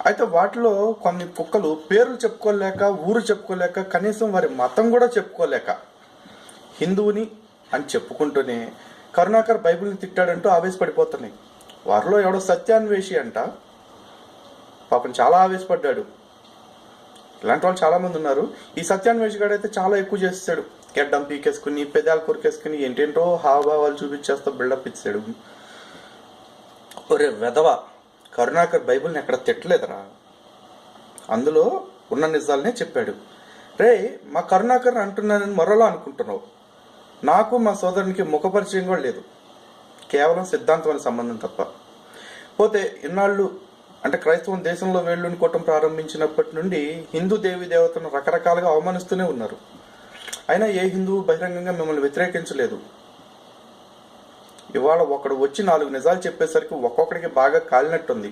అయితే వాటిలో కొన్ని కుక్కలు పేర్లు చెప్పుకోలేక, ఊరు చెప్పుకోలేక, కనీసం వారి మతం కూడా చెప్పుకోలేక హిందువుని అని చెప్పుకుంటూనే కరుణాకర్ బైబిల్ని తిట్టాడంటూ ఆవేశపడిపోతున్నాయి. వారిలో ఎవడో సత్యాన్వేషి అంట, పాపం చాలా ఆవేశపడ్డాడు. ఇలాంటి వాళ్ళు చాలా మంది ఉన్నారు. ఈ సత్యాన్వేషి గారు అయితే చాలా ఎక్కువ చేస్తాడు. గెడ్డం పీకేసుకుని, పెదాలు కొరికేసుకుని, ఏంటేంటో హావభావాలు చూపించేస్తా బిల్డప్ ఇచ్చాడు. ఒరే వెధవ, కరుణాకర్ బైబిల్ని ఎక్కడ తిట్టలేదురా, అందులో ఉన్న నిజాలనే చెప్పాడు. రే, మా కరుణాకర్ అంటున్నానని మరోలా అనుకుంటున్నావు. నాకు మా సోదరునికి ముఖపరిచయం కూడా లేదు, కేవలం సిద్ధాంతమైన సంబంధం తప్ప. పోతే ఇన్నాళ్ళు అంటే క్రైస్తవం దేశంలో వేళ్ళునుకోవటం ప్రారంభించినప్పటి నుండి హిందూ దేవి దేవతలను రకరకాలుగా అవమానిస్తూనే ఉన్నారు. అయినా ఏ హిందువు బహిరంగంగా మిమ్మల్ని వ్యతిరేకించలేదు. ఇవాళ ఒకడు వచ్చి 4 నిజాలు చెప్పేసరికి ఒక్కొక్కడికి బాగా కాలినట్టుంది.